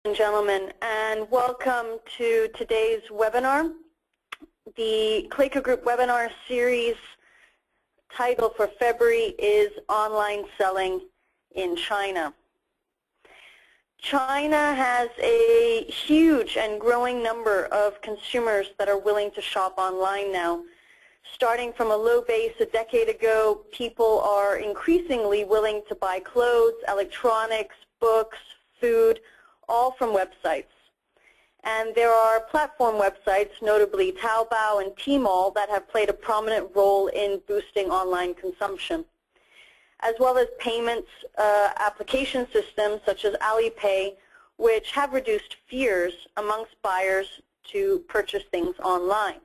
and gentlemen, and welcome to today's webinar. The Clayco Group webinar series title for February is Online Selling in China. China has a huge and growing number of consumers that are willing to shop online now. Starting from a low base a decade ago, people are increasingly willing to buy clothes, electronics, books, food, all from websites. And there are platform websites, notably Taobao and Tmall, that have played a prominent role in boosting online consumption, as well as payments application systems such as Alipay, which have reduced fears amongst buyers to purchase things online.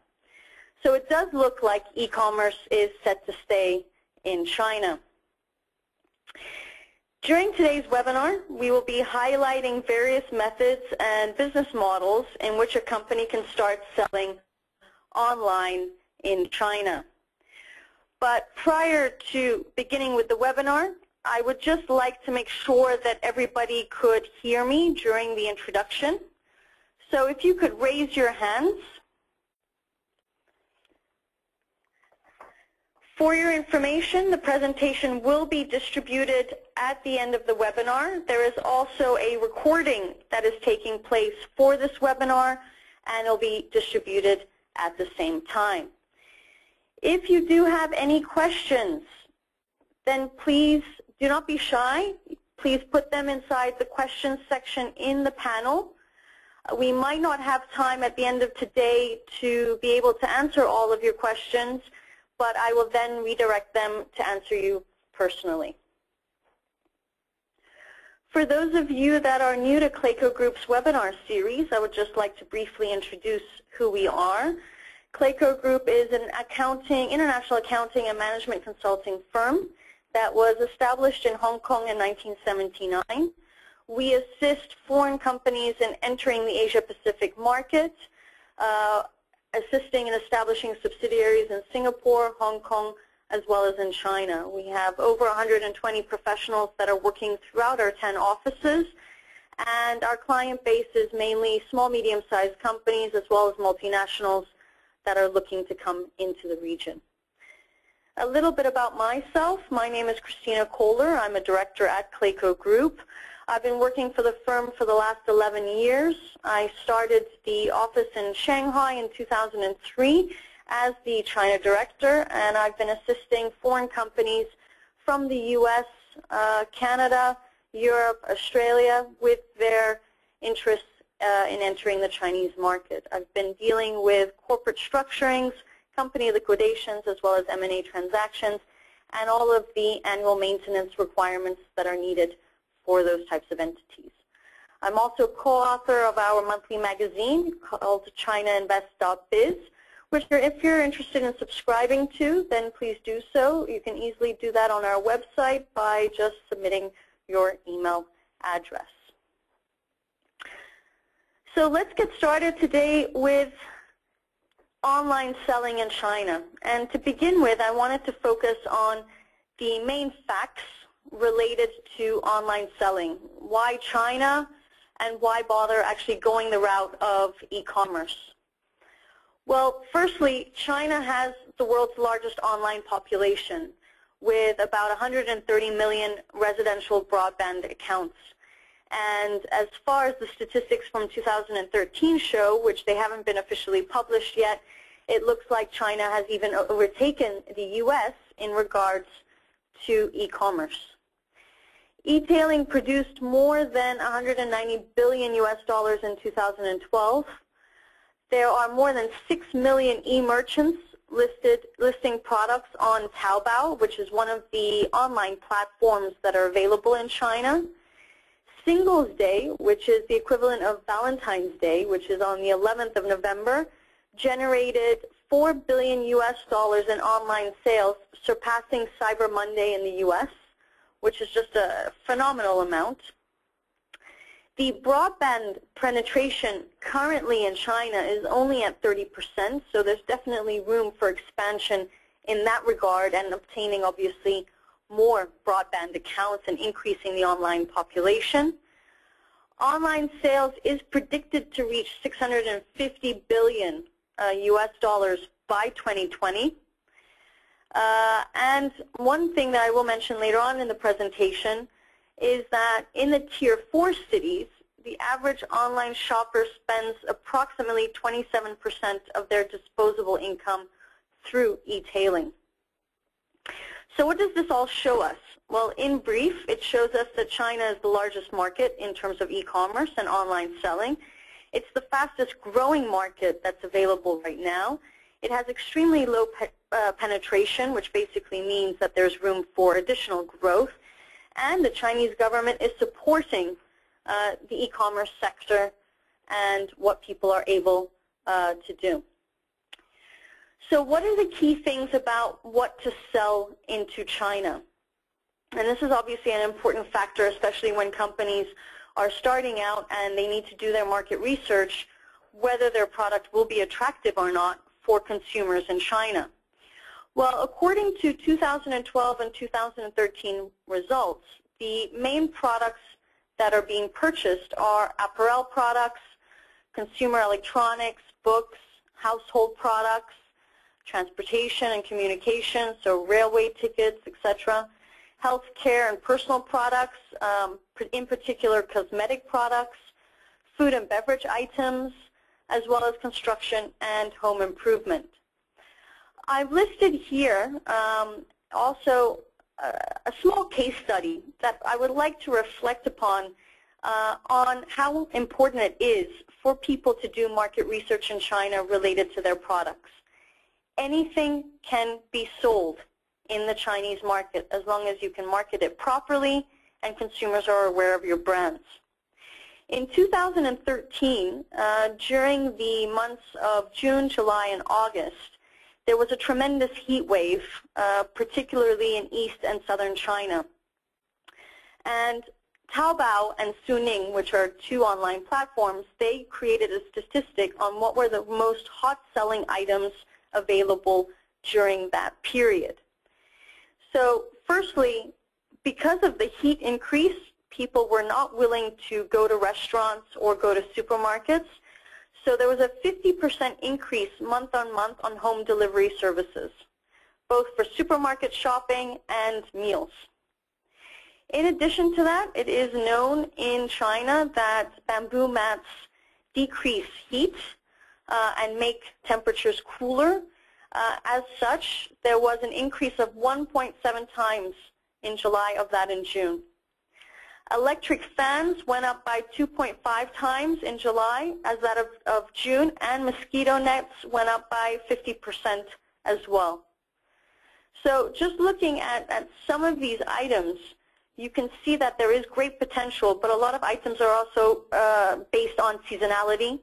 So it does look like e-commerce is set to stay in China. During today's webinar, we will be highlighting various methods and business models in which a company can start selling online in China. But prior to beginning with the webinar, I would just like to make sure that everybody could hear me during the introduction. So if you could raise your hands. For your information, the presentation will be distributed at the end of the webinar. There is also a recording that is taking place for this webinar, and it will be distributed at the same time. If you do have any questions, then please do not be shy. Please put them inside the questions section in the panel. We might not have time at the end of today to be able to answer all of your questions, but I will then redirect them to answer you personally. For those of you that are new to Clayco Group's webinar series, I would just like to briefly introduce who we are. Clayco Group is an international accounting and management consulting firm that was established in Hong Kong in 1979. We assist foreign companies in entering the Asia-Pacific market, assisting in establishing subsidiaries in Singapore, Hong Kong, as well as in China. We have over 120 professionals that are working throughout our 10 offices, and our client base is mainly small, medium-sized companies as well as multinationals that are looking to come into the region. A little bit about myself. My name is Christina Kohler. I'm a director at Clayco Group. I've been working for the firm for the last 11 years. I started the office in Shanghai in 2003 as the China director, and I've been assisting foreign companies from the US, Canada, Europe, Australia with their interests in entering the Chinese market. I've been dealing with corporate structurings, company liquidations, as well as M&A transactions, and all of the annual maintenance requirements that are needed for those types of entities. I'm also co-author of our monthly magazine called ChinaInvest.biz, which if you're interested in subscribing to, then please do so. You can easily do that on our website by just submitting your email address. So let's get started today with online selling in China. And to begin with, I wanted to focus on the main facts related to online selling. Why China, and why bother actually going the route of e-commerce? Well, firstly, China has the world's largest online population with about 130 million residential broadband accounts. And as far as the statistics from 2013 show, which they haven't been officially published yet, it looks like China has even overtaken the US in regards to e-commerce. E-tailing produced more than 190 billion US dollars in 2012. There are more than 6 million e-merchants listing products on Taobao, which is one of the online platforms that are available in China. Singles Day, which is the equivalent of Valentine's Day, which is on the 11th of November, generated 4 billion US dollars in online sales, surpassing Cyber Monday in the US, which is just a phenomenal amount. The broadband penetration currently in China is only at 30%, so there's definitely room for expansion in that regard and obtaining, obviously, more broadband accounts and increasing the online population. Online sales is predicted to reach $650 billion US dollars by 2020. And one thing that I will mention later on in the presentation is that in the Tier 4 cities, the average online shopper spends approximately 27% of their disposable income through e-tailing. So what does this all show us? Well, in brief, it shows us that China is the largest market in terms of e-commerce and online selling. It's the fastest growing market that's available right now. It has extremely low penetration, which basically means that there's room for additional growth. And the Chinese government is supporting the e-commerce sector and what people are able to do. So what are the key things about what to sell into China? And this is obviously an important factor, especially when companies are starting out and they need to do their market research, whether their product will be attractive or not for consumers in China. Well, according to 2012 and 2013 results, the main products that are being purchased are apparel products, consumer electronics, books, household products, transportation and communication, so railway tickets, etc., healthcare and personal products, in particular cosmetic products, food and beverage items, as well as construction and home improvement. I've listed here also a small case study that I would like to reflect upon on how important it is for people to do market research in China related to their products. Anything can be sold in the Chinese market as long as you can market it properly and consumers are aware of your brands. In 2013, during the months of June, July, and August, there was a tremendous heat wave, particularly in East and Southern China. And Taobao and Suning, which are two online platforms, they created a statistic on what were the most hot-selling items available during that period. So firstly, because of the heat increase, people were not willing to go to restaurants or go to supermarkets. So there was a 50% increase month on home delivery services, both for supermarket shopping and meals. In addition to that, it is known in China that bamboo mats decrease heat and make temperatures cooler. As such, there was an increase of 1.7 times in July of that in June. Electric fans went up by 2.5 times in July as that of June, and mosquito nets went up by 50% as well. So just looking at some of these items, you can see that there is great potential, but a lot of items are also based on seasonality,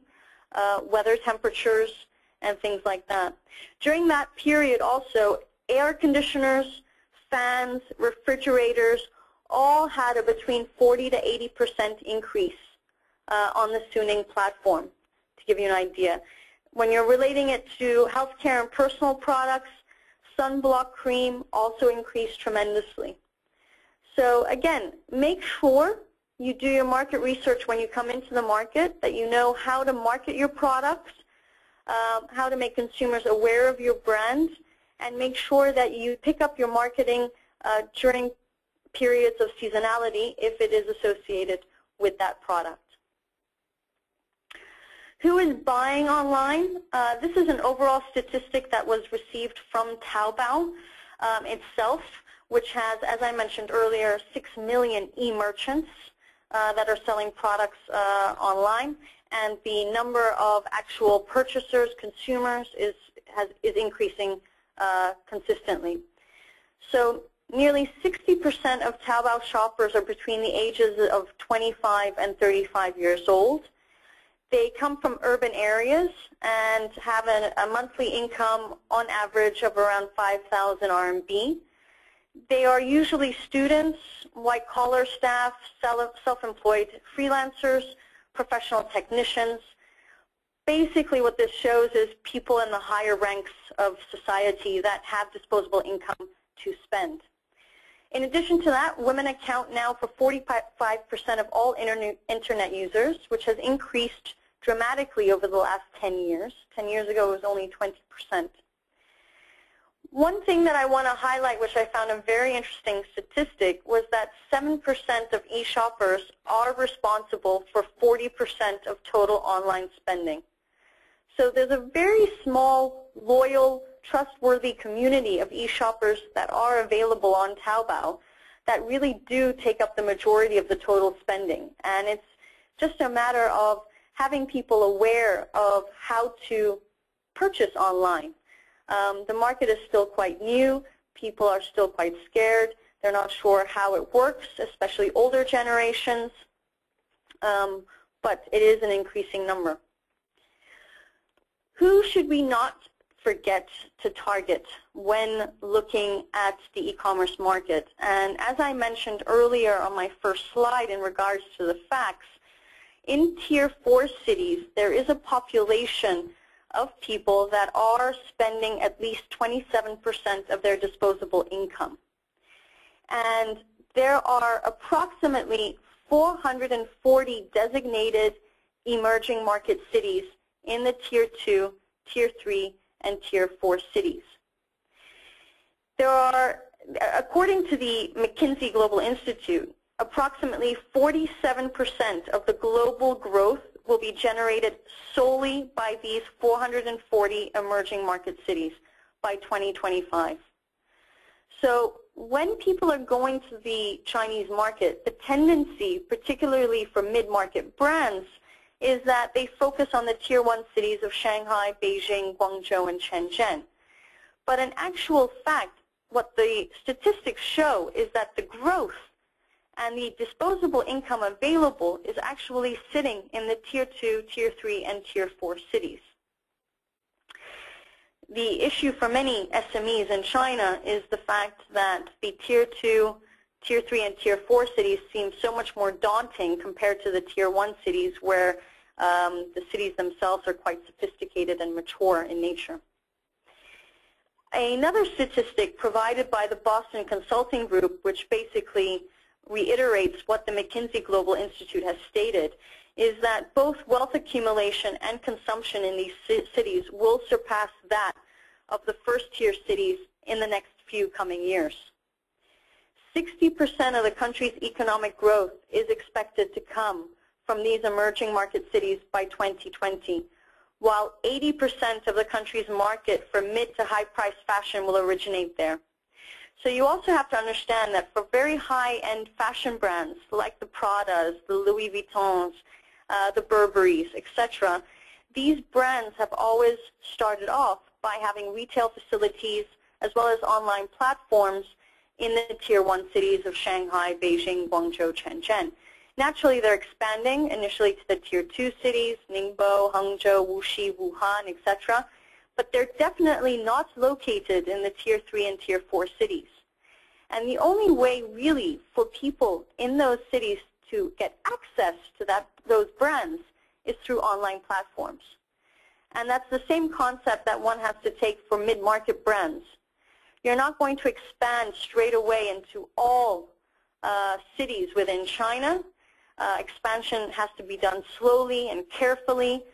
weather temperatures, and things like that. During that period also, air conditioners, fans, refrigerators, all had a between 40 to 80% increase on the Suning platform, to give you an idea. When you're relating it to healthcare and personal products, sunblock cream also increased tremendously. So again, make sure you do your market research when you come into the market, that you know how to market your products, how to make consumers aware of your brand, and make sure that you pick up your marketing during periods of seasonality if it is associated with that product. Who is buying online? This is an overall statistic that was received from Taobao itself, which has, as I mentioned earlier, 6 million e-merchants that are selling products online, and the number of actual purchasers, consumers, is increasing consistently. So nearly 60% of Taobao shoppers are between the ages of 25 and 35 years old. They come from urban areas and have a monthly income on average of around 5,000 RMB. They are usually students, white-collar staff, self-employed freelancers, professional technicians. Basically what this shows is people in the higher ranks of society that have disposable income to spend. In addition to that, women account now for 45% of all internet users, which has increased dramatically over the last 10 years. 10 years ago, it was only 20%. One thing that I want to highlight, which I found a very interesting statistic, was that 7% of e-shoppers are responsible for 40% of total online spending. So there's a very small, loyal, trustworthy community of e-shoppers that are available on Taobao that really do take up the majority of the total spending. And it's just a matter of having people aware of how to purchase online. The market is still quite new. People are still quite scared. They're not sure how it works, especially older generations. But it is an increasing number. Who should we not forget to target when looking at the e-commerce market? And as I mentioned earlier on my first slide in regards to the facts, in Tier 4 cities, there is a population of people that are spending at least 27% of their disposable income. And there are approximately 440 designated emerging market cities in the Tier 2, Tier 3, and Tier 4 cities. There are, according to the McKinsey Global Institute, approximately 47% of the global growth will be generated solely by these 440 emerging market cities by 2025. So when people are going to the Chinese market, the tendency, particularly for mid-market brands, is that they focus on the Tier 1 cities of Shanghai, Beijing, Guangzhou, and Shenzhen. But in actual fact, what the statistics show is that the growth and the disposable income available is actually sitting in the Tier 2, Tier 3, and Tier 4 cities. The issue for many SMEs in China is the fact that the Tier 2, Tier 3, and Tier 4 cities seem so much more daunting compared to the Tier 1 cities where the cities themselves are quite sophisticated and mature in nature. Another statistic provided by the Boston Consulting Group, which basically reiterates what the McKinsey Global Institute has stated, is that both wealth accumulation and consumption in these cities will surpass that of the first-tier cities in the next few coming years. 60% of the country's economic growth is expected to come from these emerging market cities by 2020, while 80% of the country's market for mid to high-priced fashion will originate there. So you also have to understand that for very high-end fashion brands like the Pradas, the Louis Vuittons, the Burberrys, etc., these brands have always started off by having retail facilities as well as online platforms in the Tier 1 cities of Shanghai, Beijing, Guangzhou, Shenzhen. Naturally, they're expanding initially to the Tier 2 cities, Ningbo, Hangzhou, Wuxi, Wuhan, etc., but they're definitely not located in the Tier 3 and Tier 4 cities. And the only way really for people in those cities to get access to those brands is through online platforms. And that's the same concept that one has to take for mid-market brands. You're not going to expand straight away into all cities within China. Expansion has to be done slowly and carefully,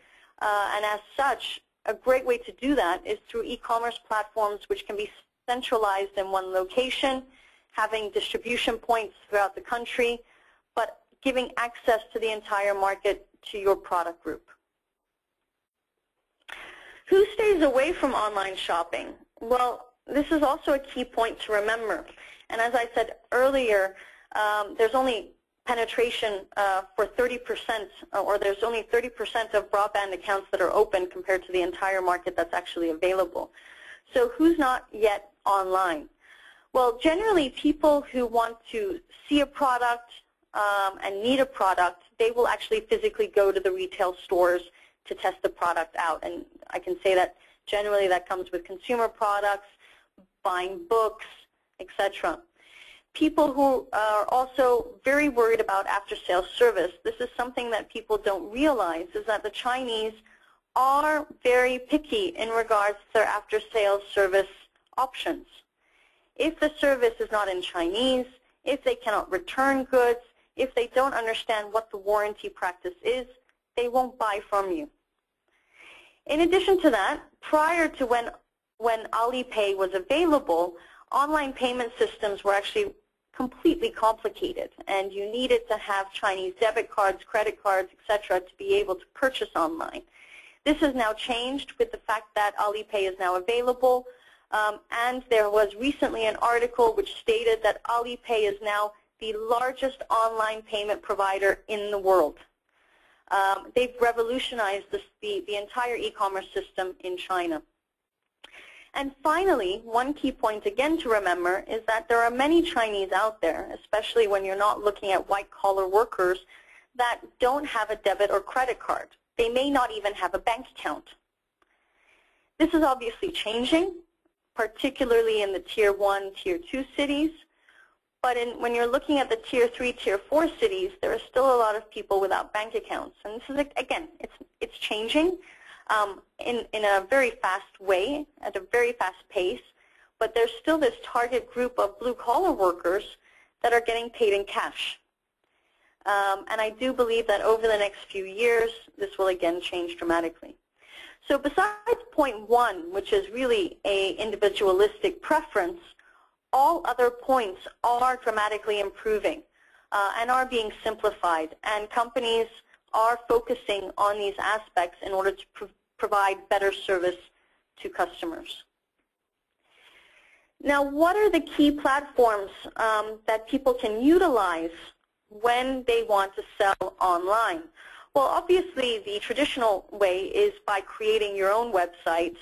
and as such, a great way to do that is through e-commerce platforms which can be centralized in one location, having distribution points throughout the country, but giving access to the entire market to your product group. Who stays away from online shopping? Well, this is also a key point to remember. And as I said earlier, there's only penetration for 30%, or there's only 30% of broadband accounts that are open compared to the entire market that's actually available. So who's not yet online? Well, generally people who want to see a product and need a product, they will actually physically go to the retail stores to test the product out. And I can say that generally that comes with consumer products, buying books, etc. People who are also very worried about after-sales service, this is something that people don't realize, is that the Chinese are very picky in regards to their after-sales service options. If the service is not in Chinese, if they cannot return goods, if they don't understand what the warranty practice is, they won't buy from you. In addition to that, prior to when Alipay was available, online payment systems were actually completely complicated, and you needed to have Chinese debit cards, credit cards, etc. to be able to purchase online. This has now changed with the fact that Alipay is now available, and there was recently an article which stated that Alipay is now the largest online payment provider in the world. They've revolutionized the entire e-commerce system in China. And finally, one key point again to remember is that there are many Chinese out there, especially when you're not looking at white-collar workers, that don't have a debit or credit card. They may not even have a bank account. This is obviously changing, particularly in the Tier 1, Tier 2 cities. But when you're looking at the Tier 3, Tier 4 cities, there are still a lot of people without bank accounts. And this is, again, it's changing in a very fast way, at a very fast pace. But there's still this target group of blue-collar workers that are getting paid in cash. And I do believe that over the next few years, this will again change dramatically. So besides point one, which is really an individualistic preference, all other points are dramatically improving and are being simplified, and companies are focusing on these aspects in order to provide better service to customers. Now, what are the key platforms that people can utilize when they want to sell online? Well, obviously, the traditional way is by creating your own website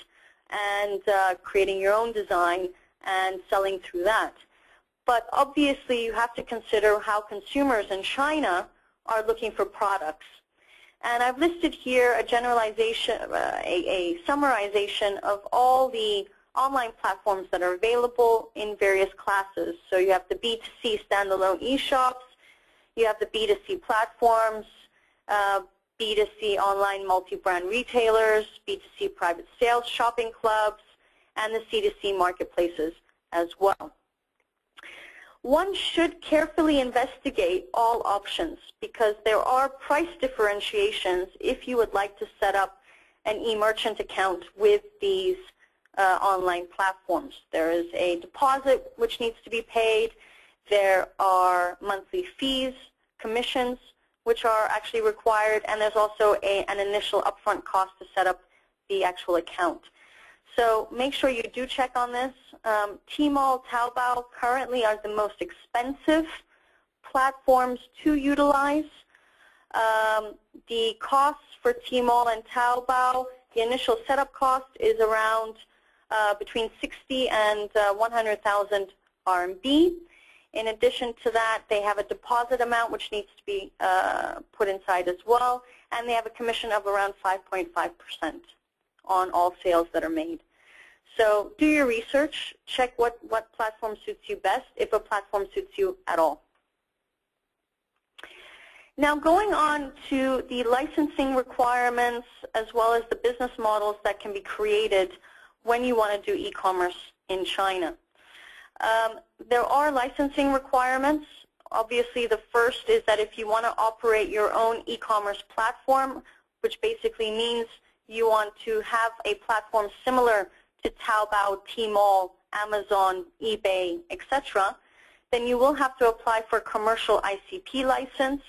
and creating your own design and selling through that. But obviously, you have to consider how consumers in China are looking for products. And I've listed here a generalization, a summarization of all the online platforms that are available in various classes. So you have the B2C standalone e-shops, you have the B2C platforms, B2C online multi-brand retailers, B2C private sales shopping clubs, and the C2C marketplaces as well. One should carefully investigate all options because there are price differentiations if you would like to set up an e-merchant account with these online platforms. There is a deposit which needs to be paid. There are monthly fees, commissions, which are actually required, and there's also an initial upfront cost to set up the actual account. So make sure you do check on this. Tmall, Taobao currently are the most expensive platforms to utilize. The costs for Tmall and Taobao, the initial setup cost is around between 60 and 100,000 RMB. In addition to that, they have a deposit amount which needs to be put inside as well, and they have a commission of around 5.5% on all sales that are made. So do your research, check what platform suits you best, if a platform suits you at all. Now going on to the licensing requirements as well as the business models that can be created when you want to do e-commerce in China. There are licensing requirements. Obviously, the first is that if you want to operate your own e-commerce platform, which basically means you want to have a platform similar to Taobao, Tmall, Amazon, eBay, etc., then you will have to apply for a commercial ICP license.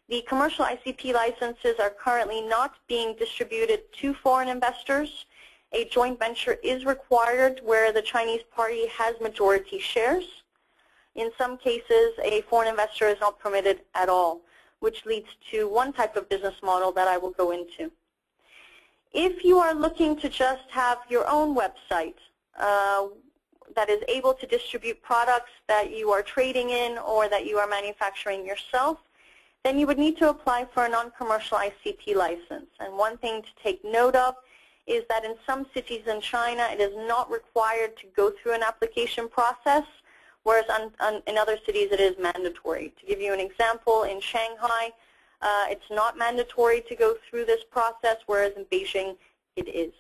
The commercial ICP licenses are currently not being distributed to foreign investors. A joint venture is required where the Chinese party has majority shares. In some cases, a foreign investor is not permitted at all, which leads to one type of business model that I will go into. If you are looking to just have your own website that is able to distribute products that you are trading in or that you are manufacturing yourself, then you would need to apply for a non-commercial ICP license. And one thing to take note of is that in some cities in China, it is not required to go through an application process, whereas in other cities it is mandatory. To give you an example, in Shanghai, it's not mandatory to go through this process, whereas in Beijing it is.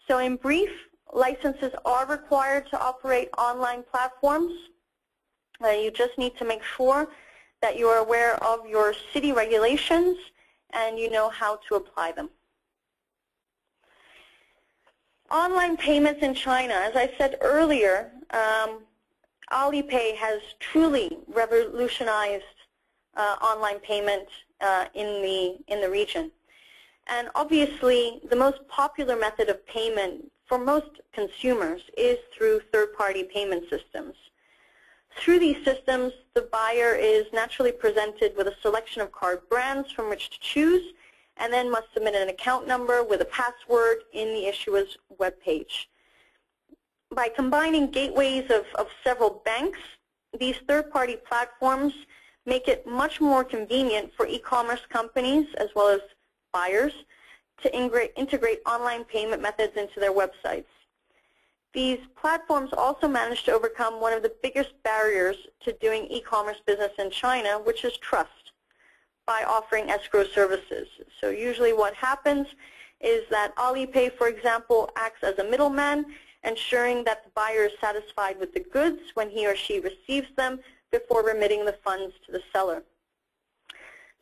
So in brief, licenses are required to operate online platforms. You just need to make sure that you are aware of your city regulations and you know how to apply them. Online payments in China, as I said earlier, Alipay has truly revolutionized online payment in the region. And obviously, the most popular method of payment for most consumers is through third-party payment systems. Through these systems, the buyer is naturally presented with a selection of card brands from which to choose, and then must submit an account number with a password in the issuer's web page. By combining gateways of several banks, these third-party platforms make it much more convenient for e-commerce companies as well as buyers to integrate online payment methods into their websites. These platforms also manage to overcome one of the biggest barriers to doing e-commerce business in China, which is trust, by offering escrow services. So usually what happens is that Alipay, for example, acts as a middleman, ensuring that the buyer is satisfied with the goods when he or she receives them before remitting the funds to the seller.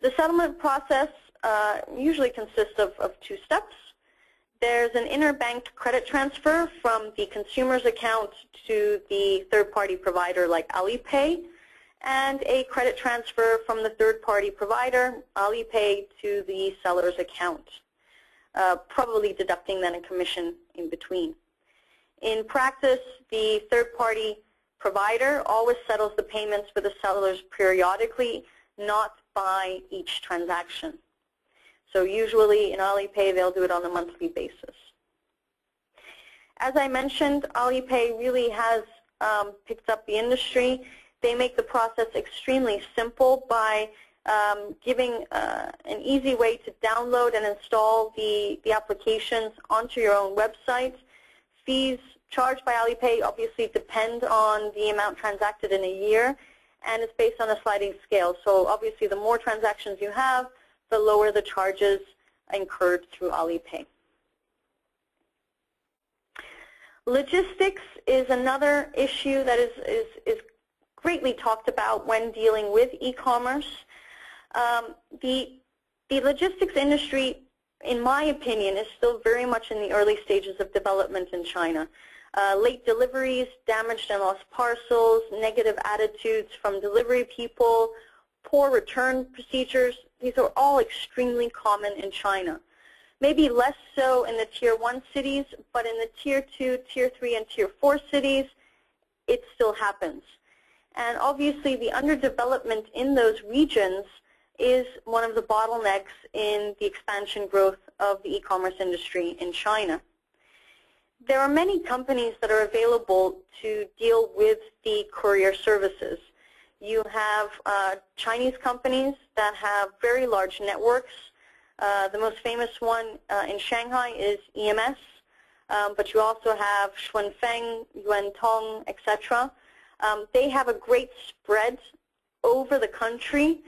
The settlement process usually consists of two steps. There's an interbank credit transfer from the consumer's account to the third-party provider like Alipay, and a credit transfer from the third-party provider, Alipay, to the seller's account, probably deducting then a commission in between. In practice, the third-party provider always settles the payments for the sellers periodically, not by each transaction. So usually in Alipay, they'll do it on a monthly basis. As I mentioned, Alipay really has picked up the industry. They make the process extremely simple by giving an easy way to download and install the applications onto your own website. Fees charged by Alipay obviously depend on the amount transacted in a year, and it's based on a sliding scale. So obviously the more transactions you have, the lower the charges incurred through Alipay. Logistics is another issue that is greatly talked about when dealing with e-commerce. The logistics industry, in my opinion, is still very much in the early stages of development in China. Late deliveries, damaged and lost parcels, negative attitudes from delivery people, poor return procedures, these are all extremely common in China. Maybe less so in the Tier 1 cities, but in the Tier 2, Tier 3, and Tier 4 cities, it still happens. And obviously the underdevelopment in those regions is one of the bottlenecks in the expansion growth of the e-commerce industry in China. There are many companies that are available to deal with the courier services. You have Chinese companies that have very large networks. The most famous one in Shanghai is EMS, but you also have Xuanfeng, Yuantong, etc. They have a great spread over the country,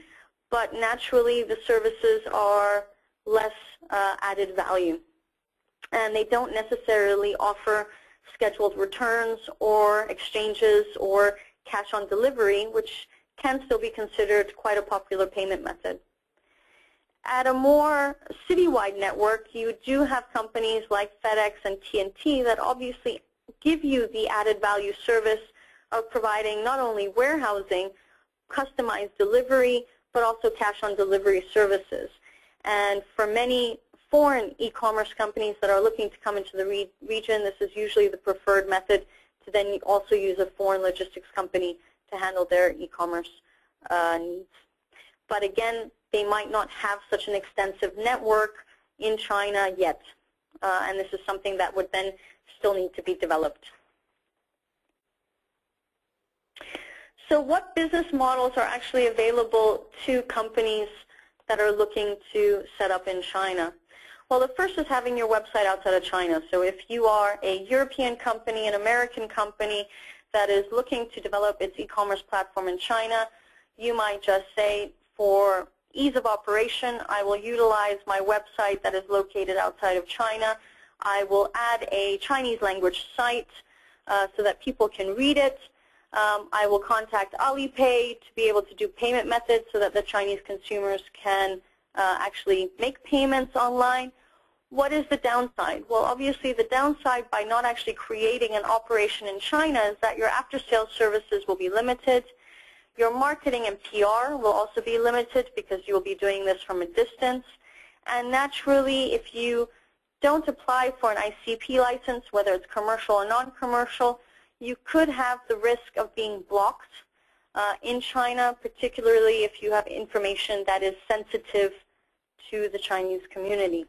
but naturally the services are less added value. And they don't necessarily offer scheduled returns or exchanges or cash on delivery, which can still be considered quite a popular payment method. At a more citywide network, you do have companies like FedEx and TNT that obviously give you the added value service of providing not only warehousing, customized delivery, but also cash on delivery services. And for many foreign e-commerce companies that are looking to come into the region, this is usually the preferred method to then also use a foreign logistics company to handle their e-commerce needs. But again, they might not have such an extensive network in China yet, and this is something that would then still need to be developed. So what business models are actually available to companies that are looking to set up in China? Well, the first is having your website outside of China. So if you are a European company, an American company that is looking to develop its e-commerce platform in China, you might just say, for ease of operation, I will utilize my website that is located outside of China. I will add a Chinese language site so that people can read it. I will contact Alipay to be able to do payment methods so that the Chinese consumers can actually make payments online. What is the downside? Well, obviously the downside by not actually creating an operation in China is that your after-sales services will be limited. Your marketing and PR will also be limited because you will be doing this from a distance. And naturally, if you don't apply for an ICP license, whether it's commercial or non-commercial, you could have the risk of being blocked in China, particularly if you have information that is sensitive to the Chinese community.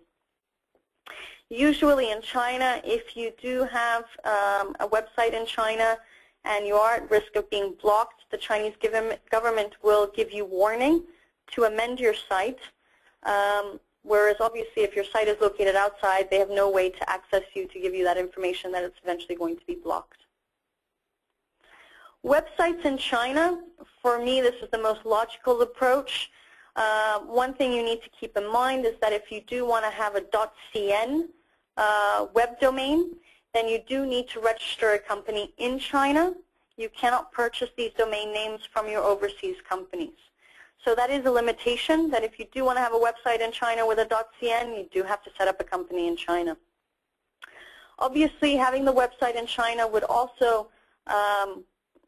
Usually in China, if you do have a website in China and you are at risk of being blocked, the Chinese government will give you warning to amend your site, whereas obviously if your site is located outside, they have no way to access you to give you that information that it's eventually going to be blocked. Websites in China, for me, this is the most logical approach. One thing you need to keep in mind is that if you do want to have a .cn web domain, then you do need to register a company in China. You cannot purchase these domain names from your overseas companies. So that is a limitation, that if you do want to have a website in China with a .cn, you do have to set up a company in China. Obviously, having the website in China would also,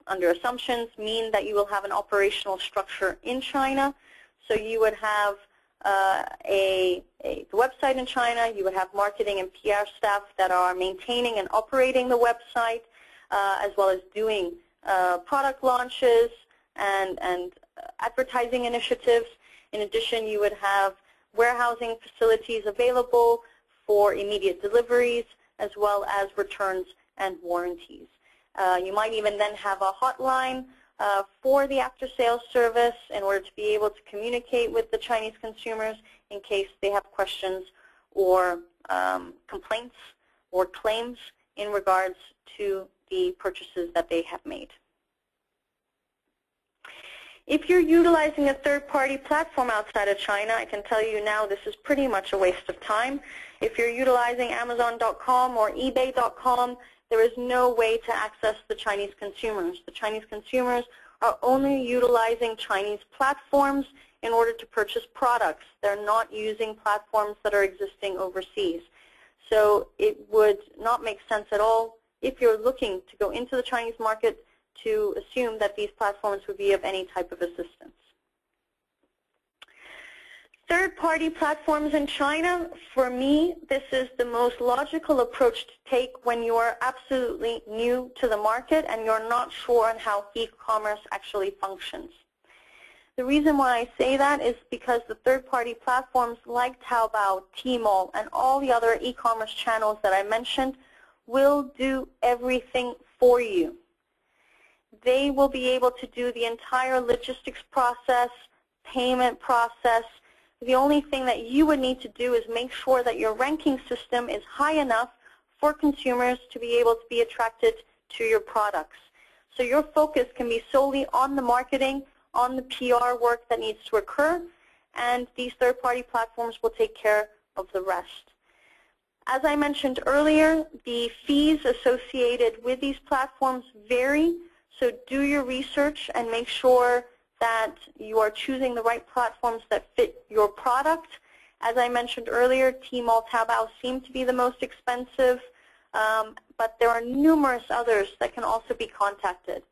under assumptions, mean that you will have an operational structure in China. So you would have the website in China, you would have marketing and PR staff that are maintaining and operating the website, as well as doing product launches and advertising initiatives. In addition, you would have warehousing facilities available for immediate deliveries, as well as returns and warranties. You might even then have a hotline for the after-sales service in order to be able to communicate with the Chinese consumers in case they have questions or complaints or claims in regards to the purchases that they have made. If you're utilizing a third-party platform outside of China, I can tell you now this is pretty much a waste of time. If you're utilizing Amazon.com or eBay.com, there is no way to access the Chinese consumers. The Chinese consumers are only utilizing Chinese platforms in order to purchase products. They're not using platforms that are existing overseas. So it would not make sense at all if you're looking to go into the Chinese market to assume that these platforms would be of any type of assistance. Third-party platforms in China, for me, this is the most logical approach to take when you are absolutely new to the market and you're not sure on how e-commerce actually functions. The reason why I say that is because the third-party platforms like Taobao, Tmall, and all the other e-commerce channels that I mentioned will do everything for you. They will be able to do the entire logistics process, payment process. The only thing that you would need to do is make sure that your ranking system is high enough for consumers to be able to be attracted to your products. So your focus can be solely on the marketing, on the PR work that needs to occur, and these third-party platforms will take care of the rest. As I mentioned earlier, the fees associated with these platforms vary, so do your research and make sure that you are choosing the right platforms that fit your product. As I mentioned earlier, Tmall, Taobao seem to be the most expensive, but there are numerous others that can also be contacted.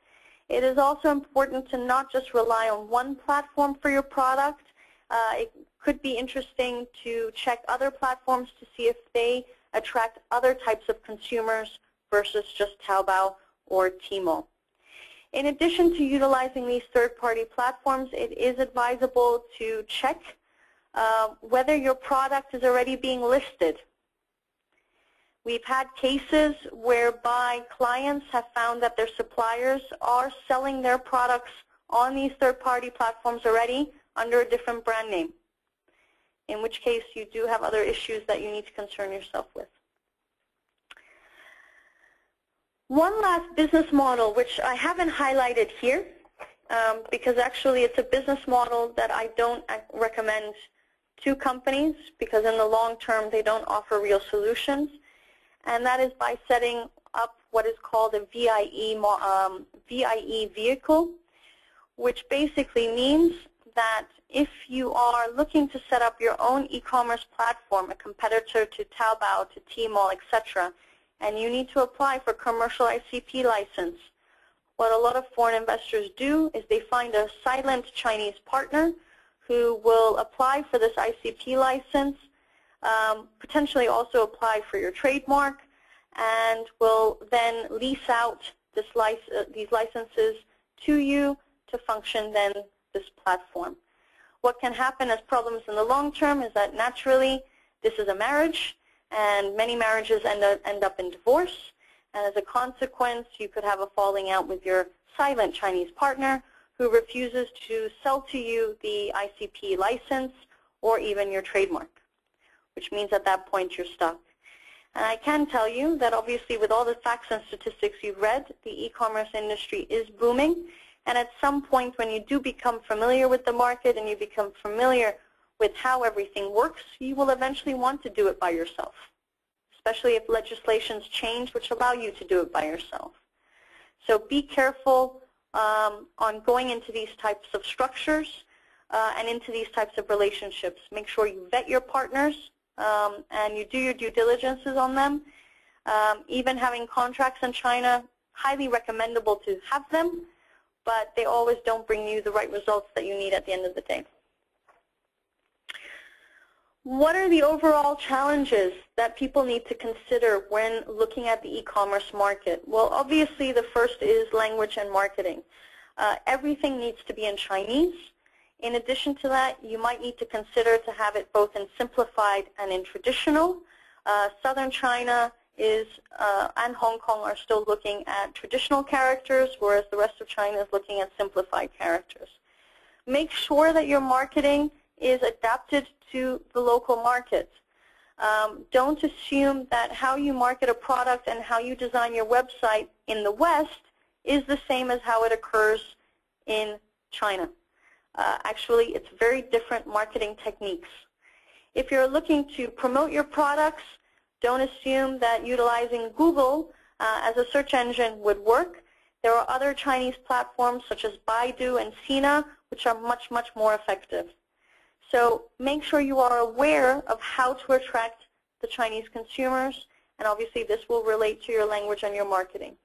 It is also important to not just rely on one platform for your product. It could be interesting to check other platforms to see if they attract other types of consumers versus just Taobao or Tmall. In addition to utilizing these third-party platforms, it is advisable to check whether your product is already being listed. We've had cases whereby clients have found that their suppliers are selling their products on these third-party platforms already under a different brand name, in which case you do have other issues that you need to concern yourself with. One last business model, which I haven't highlighted here, because actually it's a business model that I don't recommend to companies, because in the long term they don't offer real solutions, and that is by setting up what is called a VIE vehicle, which basically means that if you are looking to set up your own e-commerce platform, a competitor to Taobao, to Tmall, etc., and you need to apply for commercial ICP license, what a lot of foreign investors do is they find a silent Chinese partner who will apply for this ICP license, potentially also apply for your trademark, and will then lease out these licenses to you to function then this platform. What can happen as problems in the long term is that naturally this is a marriage, and many marriages end up in divorce, and as a consequence you could have a falling out with your silent Chinese partner who refuses to sell to you the ICP license or even your trademark, which means at that point you're stuck. And I can tell you that obviously with all the facts and statistics you've read, the e-commerce industry is booming, and at some point when you do become familiar with the market and you become familiar with how everything works, you will eventually want to do it by yourself, especially if legislations change which allow you to do it by yourself. So be careful on going into these types of structures and into these types of relationships. Make sure you vet your partners and you do your due diligences on them. Even having contracts in China, highly recommendable to have them, but they always don't bring you the right results that you need at the end of the day. What are the overall challenges that people need to consider when looking at the e-commerce market? Well, obviously the first is language and marketing. Everything needs to be in Chinese. In addition to that, you might need to consider to have it both in simplified and in traditional. Southern China and Hong Kong are still looking at traditional characters, whereas the rest of China is looking at simplified characters. Make sure that your marketing is adapted to the local market. Don't assume that how you market a product and how you design your website in the West is the same as how it occurs in China. Actually, it's very different marketing techniques. If you're looking to promote your products, don't assume that utilizing Google as a search engine would work. There are other Chinese platforms such as Baidu and Sina which are much, much more effective. So make sure you are aware of how to attract the Chinese consumers, and obviously this will relate to your language and your marketing.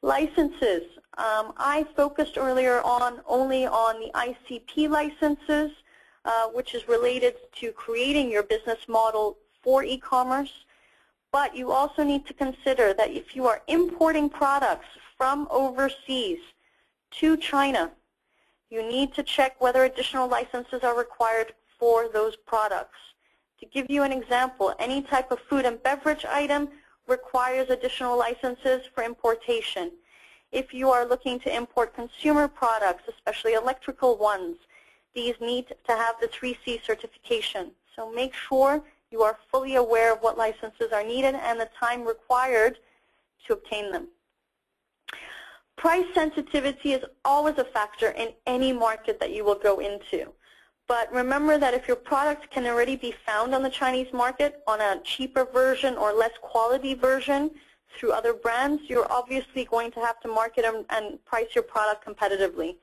Licenses. I focused earlier on only on the ICP licenses, which is related to creating your business model for e-commerce, but you also need to consider that if you are importing products from overseas to China, you need to check whether additional licenses are required for those products. To give you an example, any type of food and beverage item requires additional licenses for importation. If you are looking to import consumer products, especially electrical ones, these need to have the 3C certification. So make sure you are fully aware of what licenses are needed and the time required to obtain them. Price sensitivity is always a factor in any market that you will go into. But remember that if your product can already be found on the Chinese market on a cheaper version or less quality version through other brands, you're obviously going to have to market and price your product competitively.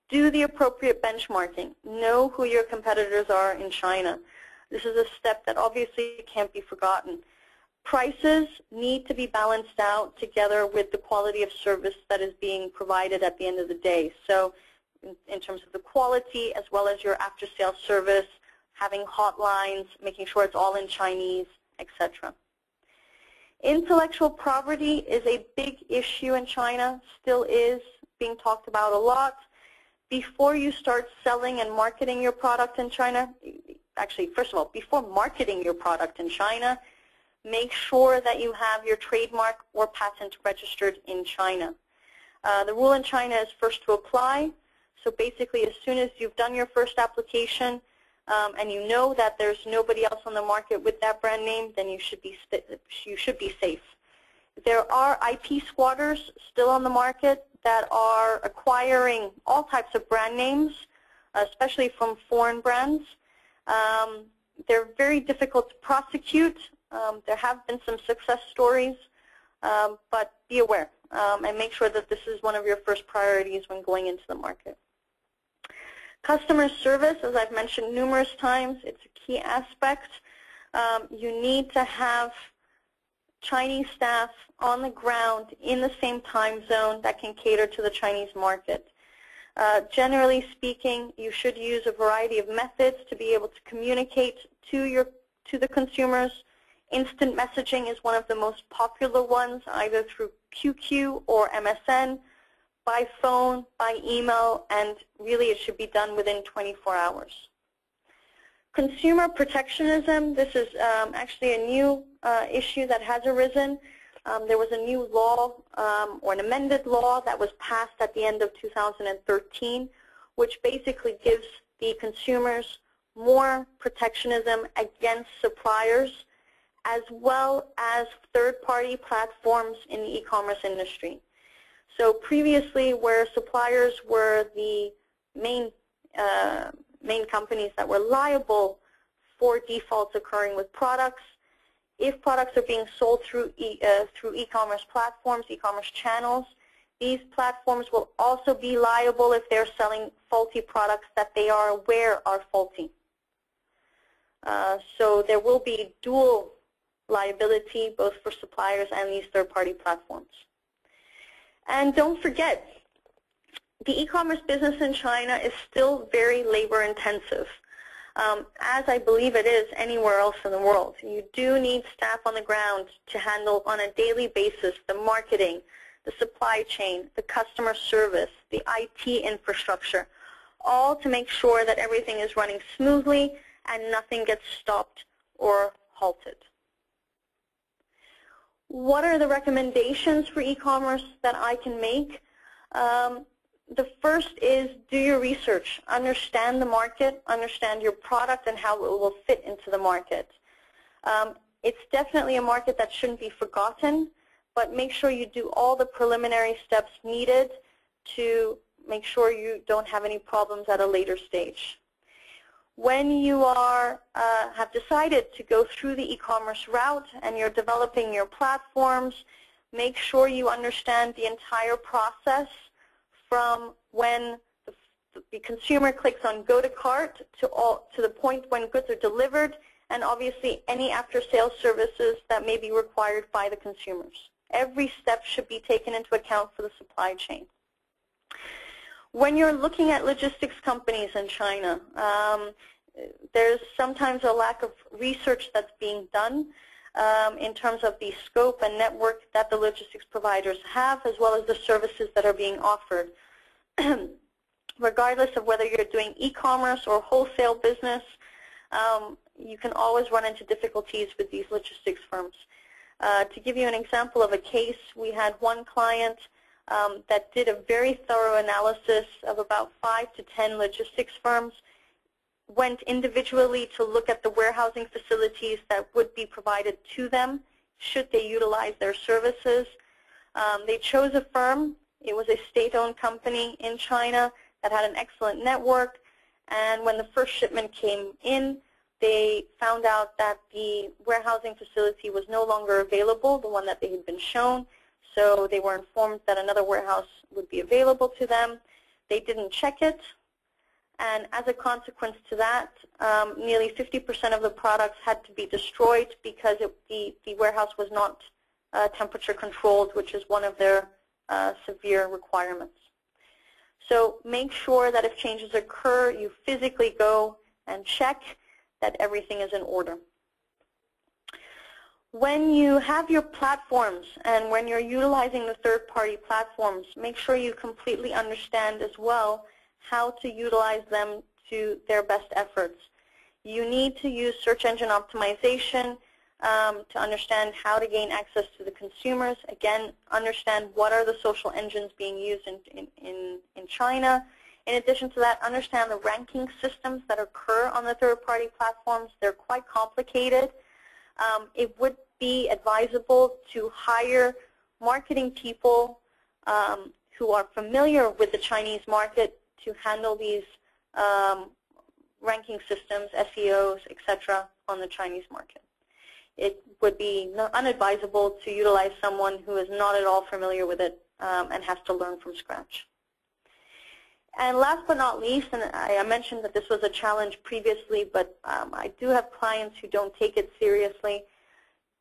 Do the appropriate benchmarking. Know who your competitors are in China. This is a step that obviously can't be forgotten. Prices need to be balanced out together with the quality of service that is being provided at the end of the day. So in terms of the quality as well as your after-sales service, having hotlines, making sure it's all in Chinese, etc. Intellectual property is a big issue in China, still is being talked about a lot. Before you start selling and marketing your product in China, actually, first of all, before marketing your product in China, make sure that you have your trademark or patent registered in China. The rule in China is first to apply. So basically, as soon as you've done your first application and you know that there's nobody else on the market with that brand name, then you should be safe. There are IP squatters still on the market that are acquiring all types of brand names, especially from foreign brands. They're very difficult to prosecute, There have been some success stories, but be aware and make sure that this is one of your first priorities when going into the market. Customer service, as I've mentioned numerous times, it's a key aspect. You need to have Chinese staff on the ground in the same time zone that can cater to the Chinese market. Generally speaking, you should use a variety of methods to be able to communicate to the consumers. Instant messaging is one of the most popular ones, either through QQ or MSN, by phone, by email, and really it should be done within 24 hours. Consumer protectionism, this is actually a new issue that has arisen. There was a new law or an amended law that was passed at the end of 2013, which basically gives the consumers more protectionism against suppliers as well as third-party platforms in the e-commerce industry. So previously, where suppliers were the main companies that were liable for defaults occurring with products, if products are being sold through e-commerce platforms, e-commerce channels, these platforms will also be liable if they're selling faulty products that they are aware are faulty. So there will be dual liability both for suppliers and these third-party platforms. And don't forget, the e-commerce business in China is still very labor-intensive, as I believe it is anywhere else in the world. You do need staff on the ground to handle on a daily basis the marketing, the supply chain, the customer service, the IT infrastructure, all to make sure that everything is running smoothly and nothing gets stopped or halted. What are the recommendations for e-commerce that I can make? The first is do your research. Understand the market, understand your product and how it will fit into the market. It's definitely a market that shouldn't be forgotten, but make sure you do all the preliminary steps needed to make sure you don't have any problems at a later stage. When you have decided to go through the e-commerce route and you're developing your platforms, make sure you understand the entire process from when the consumer clicks on go to cart to the point when goods are delivered, and obviously any after-sales services that may be required by the consumers. Every step should be taken into account for the supply chain. When you're looking at logistics companies in China, there's sometimes a lack of research that's being done in terms of the scope and network that the logistics providers have, as well as the services that are being offered. Regardless of whether you're doing e-commerce or wholesale business, you can always run into difficulties with these logistics firms. To give you an example of a case, we had one client that did a very thorough analysis of about 5 to 10 logistics firms, went individually to look at the warehousing facilities that would be provided to them should they utilize their services. They chose a firm. It was a state-owned company in China that had an excellent network, and when the first shipment came in, they found out that the warehousing facility was no longer available, the one that they had been shown, so they were informed that another warehouse would be available to them. They didn't check it, and as a consequence to that, nearly 50% of the products had to be destroyed because the warehouse was not temperature controlled, which is one of their severe requirements. So make sure that if changes occur, you physically go and check that everything is in order. When you have your platforms and when you're utilizing the third-party platforms, make sure you completely understand as well how to utilize them to their best efforts. You need to use search engine optimization to understand how to gain access to the consumers. Again, understand what are the social engines being used in China. In addition to that, understand the ranking systems that occur on the third-party platforms. They're quite complicated. It would be advisable to hire marketing people who are familiar with the Chinese market to handle these ranking systems, SEOs, etc., on the Chinese market. it would be unadvisable to utilize someone who is not at all familiar with it and has to learn from scratch. And last but not least, and I mentioned that this was a challenge previously, but I do have clients who don't take it seriously.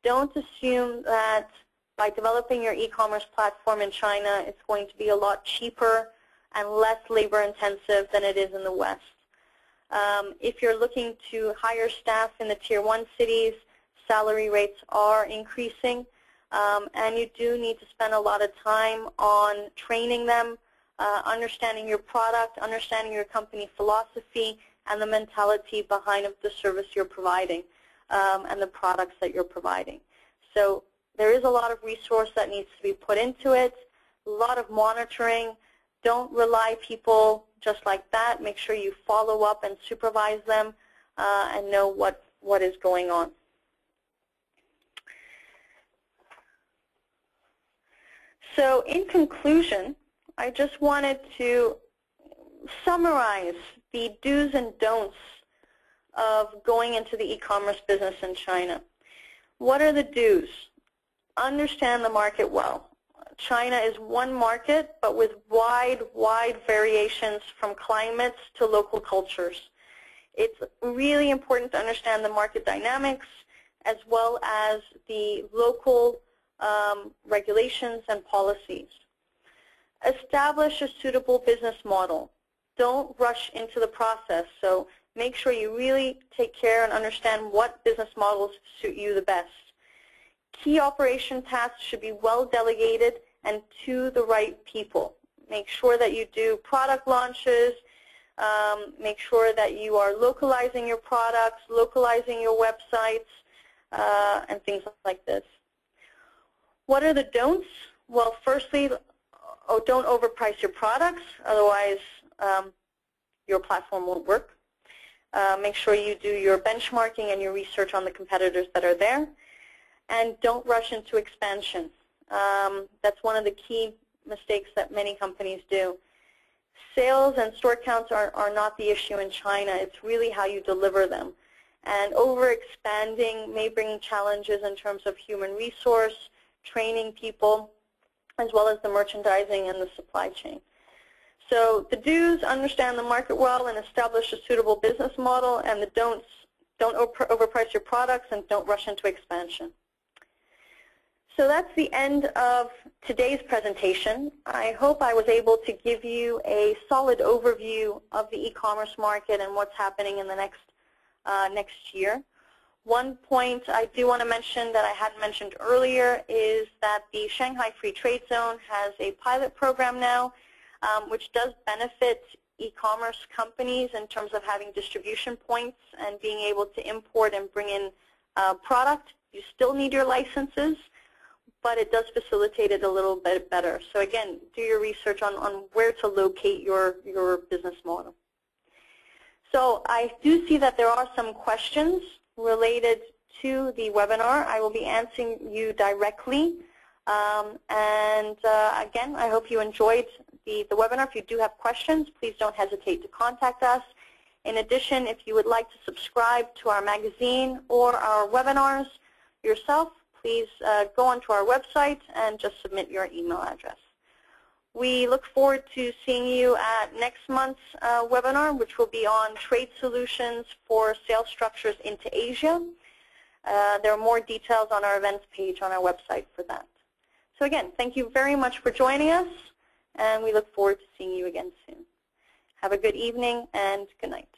Don't assume that by developing your e-commerce platform in China, it's going to be a lot cheaper and less labor intensive than it is in the West. If you're looking to hire staff in the Tier 1 cities, salary rates are increasing, and you do need to spend a lot of time on training them, understanding your product, understanding your company philosophy, and the mentality behind the service you're providing and the products that you're providing. So there is a lot of resource that needs to be put into it, a lot of monitoring. Don't rely people just like that. Make sure you follow up and supervise them and know what is going on. So in conclusion, I just wanted to summarize the do's and don'ts of going into the e-commerce business in China. What are the do's? Understand the market well. China is one market, but with wide variations from climates to local cultures. It's really important to understand the market dynamics as well as the local regulations and policies. Establish a suitable business model. Don't rush into the process. So make sure you really take care and understand what business models suit you the best. Key operation tasks should be well delegated and to the right people. Make sure that you do product launches. Make sure that you are localizing your products, localizing your websites, and things like this. What are the don'ts? Well, firstly, don't overprice your products, otherwise your platform won't work. Make sure you do your benchmarking and your research on the competitors that are there. And don't rush into expansion. That's one of the key mistakes that many companies do. Sales and store counts are not the issue in China. It's really how you deliver them. And overexpanding may bring challenges in terms of human resource, training people, as well as the merchandising and the supply chain. So the do's, understand the market well and establish a suitable business model, and the don'ts, don't overprice your products and don't rush into expansion. So that's the end of today's presentation. I hope I was able to give you a solid overview of the e-commerce market and what's happening in the next year. One point I do want to mention that I hadn't mentioned earlier is that the Shanghai Free Trade Zone has a pilot program now, which does benefit e-commerce companies in terms of having distribution points and being able to import and bring in product. You still need your licenses, but it does facilitate it a little bit better. So again, do your research on where to locate your business model. So I do see that there are some questions related to the webinar. I will be answering you directly. Again, I hope you enjoyed the webinar. If you do have questions, please don't hesitate to contact us. In addition, if you would like to subscribe to our magazine or our webinars yourself, please go onto our website and just submit your email address. We look forward to seeing you at next month's webinar, which will be on trade solutions for sales structures into Asia. There are more details on our events page on our website for that. So again, thank you very much for joining us, and we look forward to seeing you again soon. Have a good evening and good night.